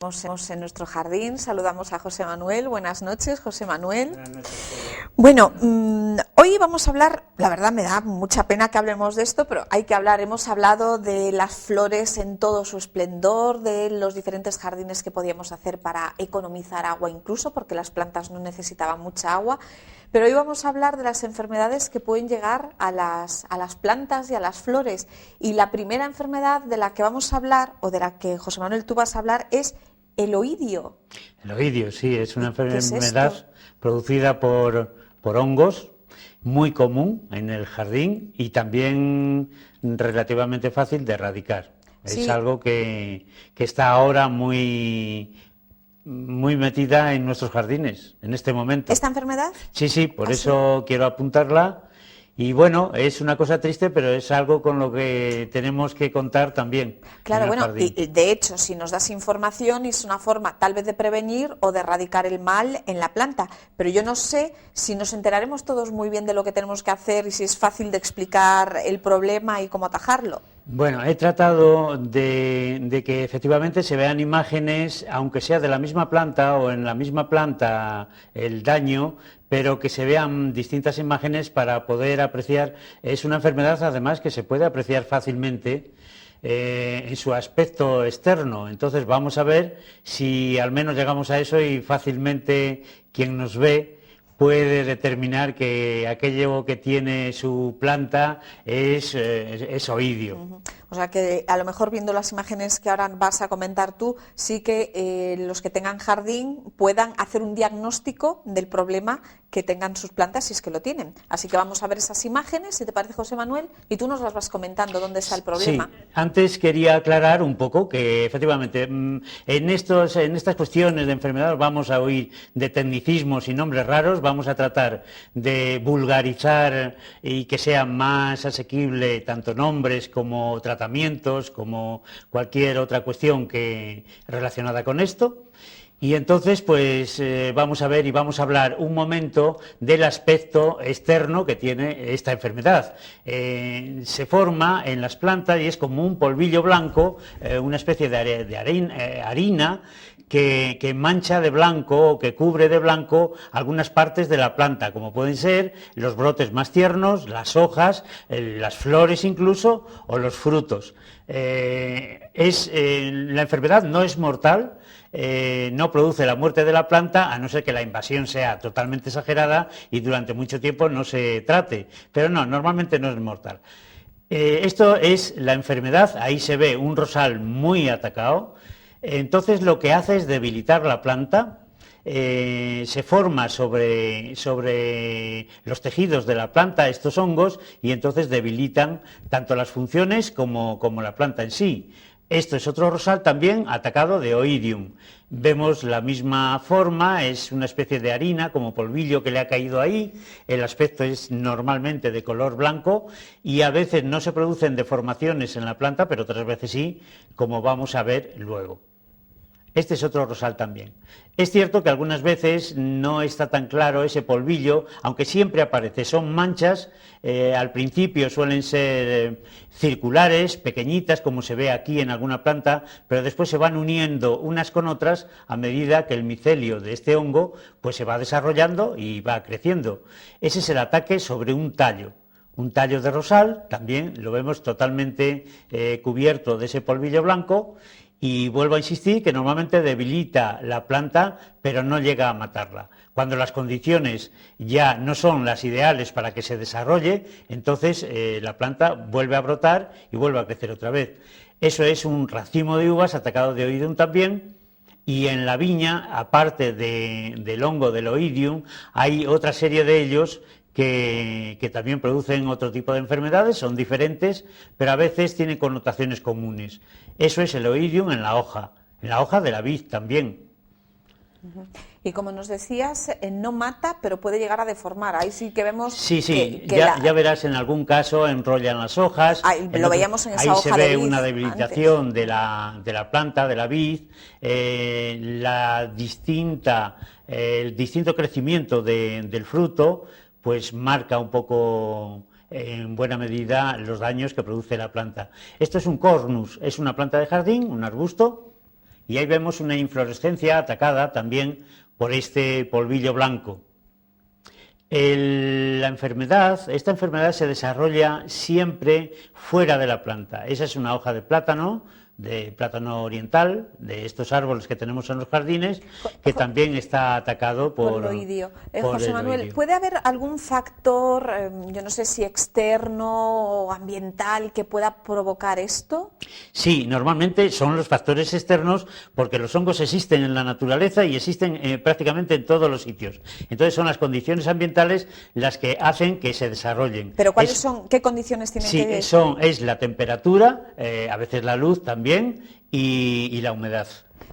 Estamos en nuestro jardín, saludamos a José Manuel. Buenas noches, José Manuel. Buenas noches. Bueno, hoy vamos a hablar, la verdad me da mucha pena que hablemos de esto, pero hay que hablar. Hemos hablado de las flores en todo su esplendor, de los diferentes jardines que podíamos hacer para economizar agua incluso, porque las plantas no necesitaban mucha agua. Pero hoy vamos a hablar de las enfermedades que pueden llegar a las plantas y a las flores. Y la primera enfermedad de la que vamos a hablar, o de la que José Manuel tú vas a hablar, es el oidio. El oidio, sí, es una ¿Qué enfermedad es producida por hongos, muy común en el jardín y también relativamente fácil de erradicar. Sí. Es algo que está ahora muy metida en nuestros jardines, en este momento. ¿Esta enfermedad? Sí, por eso quiero apuntarla. Y bueno, es una cosa triste, pero es algo con lo que tenemos que contar también. Claro, bueno, jardín. y de hecho, si nos das información, es una forma tal vez de prevenir o de erradicar el mal en la planta. Pero yo no sé si nos enteraremos todos muy bien de lo que tenemos que hacer y si es fácil de explicar el problema y cómo atajarlo. Bueno, he tratado de que efectivamente se vean imágenes, aunque sea de la misma planta o en la misma planta el daño, pero que se vean distintas imágenes para poder apreciar. Es una enfermedad además que se puede apreciar fácilmente en su aspecto externo. Entonces vamos a ver si al menos llegamos a eso y fácilmente quien nos ve puede determinar que aquello que tiene su planta es oidio. O sea que a lo mejor viendo las imágenes que ahora vas a comentar tú, sí que los que tengan jardín puedan hacer un diagnóstico del problema que tengan sus plantas si es que lo tienen. Así que vamos a ver esas imágenes, si te parece, José Manuel, y tú nos las vas comentando dónde está el problema. Sí, antes quería aclarar un poco que efectivamente en estas cuestiones de enfermedades vamos a oír de tecnicismos y nombres raros, vamos a tratar de vulgarizar y que sea más asequible tanto nombres como tratamientos, como cualquier otra cuestión relacionada con esto. Y entonces, pues vamos a ver y vamos a hablar un momento del aspecto externo que tiene esta enfermedad. Se forma en las plantas y es como un polvillo blanco, una especie de harina que mancha de blanco o que cubre de blanco algunas partes de la planta, como pueden ser los brotes más tiernos, las hojas, las flores incluso, o los frutos. La enfermedad no es mortal. No produce la muerte de la planta, a no ser que la invasión sea totalmente exagerada y durante mucho tiempo no se trate, pero no, normalmente no es mortal. Esto es la enfermedad, ahí se ve un rosal muy atacado, entonces lo que hace es debilitar la planta. Se forma sobre los tejidos de la planta estos hongos y entonces debilitan tanto las funciones como la planta en sí. Esto es otro rosal también atacado de oidium. Vemos la misma forma, es una especie de harina como polvillo que le ha caído ahí, el aspecto es normalmente de color blanco y a veces no se producen deformaciones en la planta, pero otras veces sí, como vamos a ver luego. Este es otro rosal también. Es cierto que algunas veces no está tan claro ese polvillo, aunque siempre aparece. Son manchas, al principio suelen ser circulares, pequeñitas, como se ve aquí en alguna planta, pero después se van uniendo unas con otras a medida que el micelio de este hongo pues se va desarrollando y va creciendo. Ese es el ataque sobre un tallo. Un tallo de rosal, también lo vemos totalmente cubierto de ese polvillo blanco. Y vuelvo a insistir que normalmente debilita la planta, pero no llega a matarla. Cuando las condiciones ya no son las ideales para que se desarrolle, entonces la planta vuelve a brotar y vuelve a crecer otra vez. Eso es un racimo de uvas atacado de oidium también. Y en la viña, aparte del hongo del oidium, hay otra serie de ellos que también producen otro tipo de enfermedades, son diferentes, pero a veces tienen connotaciones comunes. Eso es el oidium en la hoja de la vid también. Y como nos decías, no mata, pero puede llegar a deformar. Ahí sí que vemos... Sí, ya verás en algún caso enrollan las hojas. Ahí, lo veíamos en esa hoja de vid. Ahí se ve una debilitación de la planta, de la vid, el distinto crecimiento del fruto, pues marca un poco en buena medida los daños que produce la planta. Esto es un cornus, es una planta de jardín, un arbusto, y ahí vemos una inflorescencia atacada también por este polvillo blanco. Esta enfermedad se desarrolla siempre fuera de la planta. Esa es una hoja de plátano oriental, de estos árboles que tenemos en los jardines, que también está atacado por el oidio. por José el Manuel, oidio. ¿puede haber algún factor, yo no sé si externo o ambiental, que pueda provocar esto? Sí, normalmente son los factores externos, porque los hongos existen en la naturaleza y existen prácticamente en todos los sitios. Entonces son las condiciones ambientales las que hacen que se desarrollen. ¿Pero cuáles son, qué condiciones tienen Sí, que...? es la temperatura, a veces la luz también, y la humedad.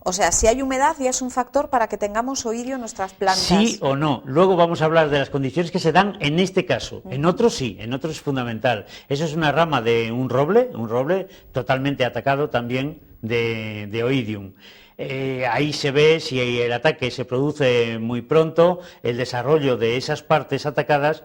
O sea, si hay humedad ya es un factor para que tengamos oidio en nuestras plantas. Sí o no. Luego vamos a hablar de las condiciones que se dan en este caso. En otros sí, en otros es fundamental. Eso es una rama de un roble totalmente atacado también de oidium. Ahí se ve si el ataque se produce muy pronto, el desarrollo de esas partes atacadas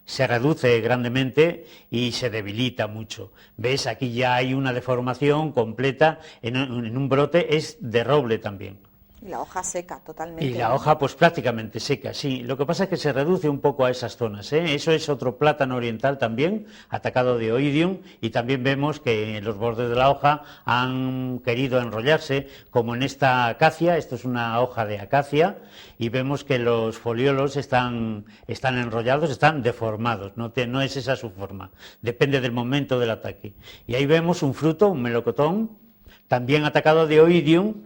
se reduce grandemente y se debilita mucho. ¿Ves? Aquí ya hay una deformación completa en un brote, es de roble también. Y la hoja seca totalmente. Y la hoja pues prácticamente seca, sí. Lo que pasa es que se reduce un poco a esas zonas, ¿eh? Eso es otro plátano oriental también, atacado de oidium, y también vemos que los bordes de la hoja han querido enrollarse, como en esta acacia. Esto es una hoja de acacia, y vemos que los foliolos están enrollados, están deformados, no es esa su forma, depende del momento del ataque. Y ahí vemos un fruto, un melocotón, también atacado de oidium,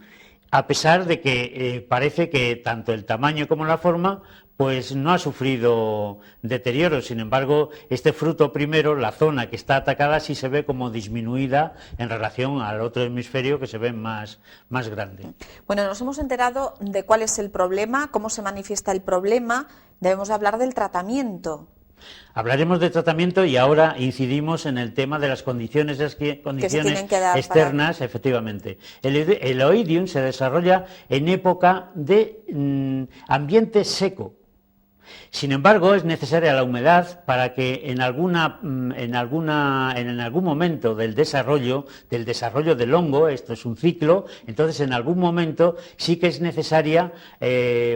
a pesar de que parece que tanto el tamaño como la forma pues no ha sufrido deterioro. Sin embargo, este fruto primero, la zona que está atacada, sí se ve como disminuida en relación al otro hemisferio, que se ve más grande. Bueno, nos hemos enterado de cuál es el problema, cómo se manifiesta el problema. Debemos hablar del tratamiento. Hablaremos de tratamiento y ahora incidimos en el tema de las condiciones externas, efectivamente. El oidium se desarrolla en época de ambiente seco. Sin embargo, es necesaria la humedad para que en algún momento del desarrollo del hongo, esto es un ciclo, entonces en algún momento sí que es necesaria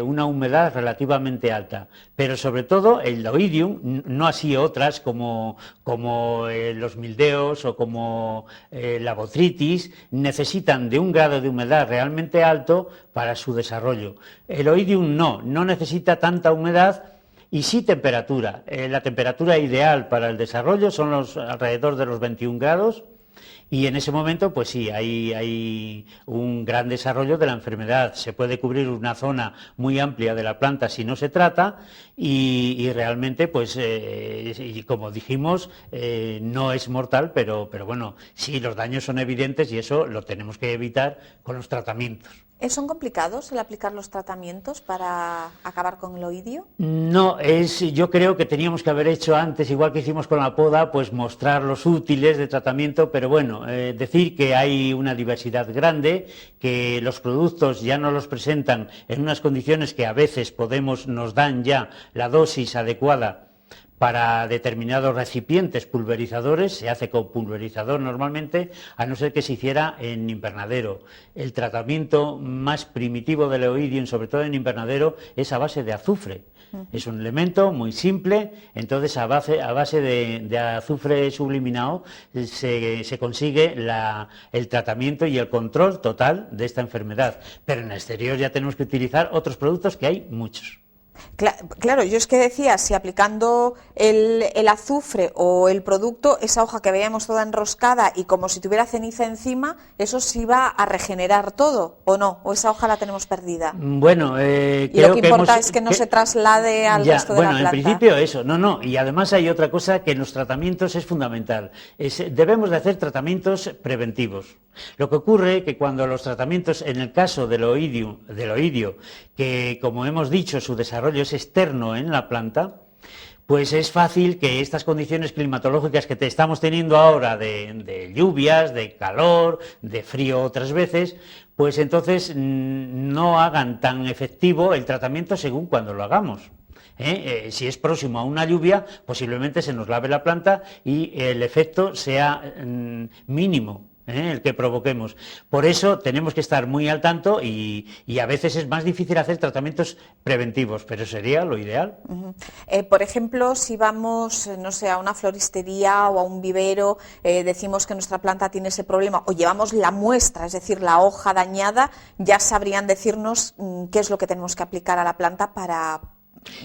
una humedad relativamente alta. Pero sobre todo el oidium, no así otras como los mildeos o como la botrytis, necesitan de un grado de humedad realmente alto para su desarrollo. El oidium no necesita tanta humedad. Y sí temperatura. La temperatura ideal para el desarrollo son alrededor de los 21 grados, y en ese momento pues sí, hay un gran desarrollo de la enfermedad. Se puede cubrir una zona muy amplia de la planta si no se trata, y realmente pues y como dijimos, no es mortal, pero bueno, sí, los daños son evidentes y eso lo tenemos que evitar con los tratamientos. ¿Son complicados el aplicar los tratamientos para acabar con el oidio? No, yo creo que teníamos que haber hecho antes, igual que hicimos con la poda, pues mostrar los útiles de tratamiento, pero bueno, decir que hay una diversidad grande, que los productos ya no los presentan en unas condiciones que a veces nos dan ya la dosis adecuada para determinados recipientes pulverizadores. Se hace con pulverizador normalmente, a no ser que se hiciera en invernadero. El tratamiento más primitivo del oidium, sobre todo en invernadero, es a base de azufre. Es un elemento muy simple, entonces a base de azufre subliminado se consigue el tratamiento y el control total de esta enfermedad. Pero en el exterior ya tenemos que utilizar otros productos, que hay muchos. Claro, yo es que decía, si aplicando el azufre o el producto, esa hoja que veíamos toda enroscada y como si tuviera ceniza encima, ¿eso sí va a regenerar todo o no? ¿O esa hoja la tenemos perdida? Bueno, y lo que importa es que no se traslade al resto de la planta. Bueno, en principio eso, no. Y además hay otra cosa que en los tratamientos es fundamental. Debemos de hacer tratamientos preventivos. Lo que ocurre es que cuando los tratamientos, en el caso del oidio, que como hemos dicho su desarrollo es externo en la planta, pues es fácil que estas condiciones climatológicas que estamos teniendo ahora de lluvias, de calor, de frío otras veces, pues entonces no hagan tan efectivo el tratamiento según cuando lo hagamos. Si es próximo a una lluvia, posiblemente se nos lave la planta y el efecto sea mínimo. el que provoquemos. Por eso tenemos que estar muy al tanto y a veces es más difícil hacer tratamientos preventivos, pero sería lo ideal. Por ejemplo, si vamos, no sé, a una floristería o a un vivero, decimos que nuestra planta tiene ese problema o llevamos la muestra, es decir, la hoja dañada, ya sabrían decirnos qué es lo que tenemos que aplicar a la planta para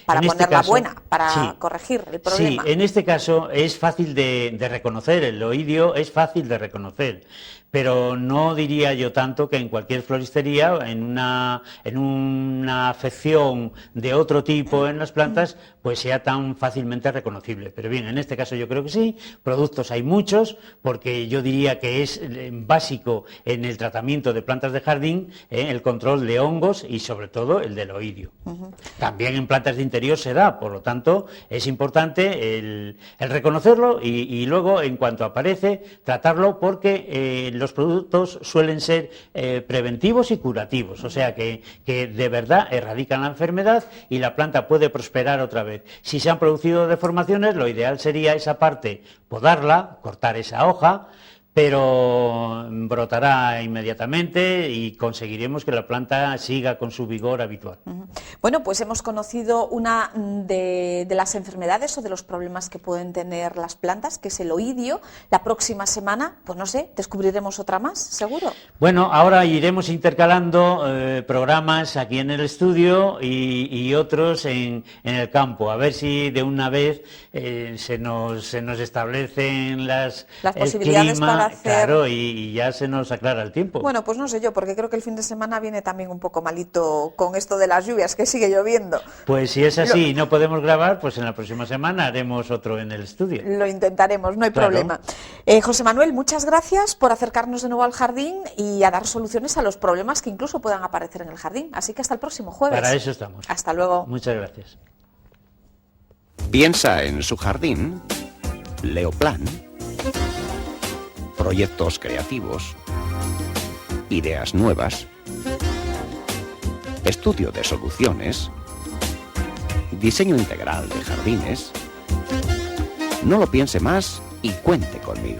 ponerla buena, para corregir el problema. Sí, en este caso es fácil de reconocer, el oidio es fácil de reconocer, pero no diría yo tanto que en cualquier floristería, en una afección de otro tipo en las plantas, pues sea tan fácilmente reconocible. Pero bien, en este caso yo creo que sí, productos hay muchos, porque yo diría que es básico en el tratamiento de plantas de jardín el control de hongos y sobre todo el del oidio. También en plantas de interior se da, por lo tanto es importante el reconocerlo y luego en cuanto aparece tratarlo, porque los productos suelen ser preventivos y curativos, o sea que de verdad erradican la enfermedad y la planta puede prosperar otra vez. Si se han producido deformaciones, lo ideal sería esa parte podarla, cortar esa hoja, pero brotará inmediatamente y conseguiremos que la planta siga con su vigor habitual. Bueno, pues hemos conocido una de las enfermedades o de los problemas que pueden tener las plantas, que es el oidio. La próxima semana, pues no sé, descubriremos otra más, seguro. Bueno, ahora iremos intercalando programas aquí en el estudio y otros en el campo, a ver si de una vez se nos establecen las posibilidades clima, para hacer... Claro, y ya se nos aclara el tiempo. Bueno, pues no sé yo, porque creo que el fin de semana viene también un poco malito con esto de las lluvias, que sigue lloviendo. Pues si es así y no podemos grabar, pues en la próxima semana haremos otro en el estudio. Lo intentaremos, no hay problema. José Manuel, muchas gracias por acercarnos de nuevo al jardín y a dar soluciones a los problemas que incluso puedan aparecer en el jardín. Así que hasta el próximo jueves. Para eso estamos. Hasta luego. Muchas gracias. Piensa en su jardín. Leoplan. Proyectos creativos. Ideas nuevas. Estudio de soluciones. Diseño integral de jardines. No lo piense más y cuente conmigo.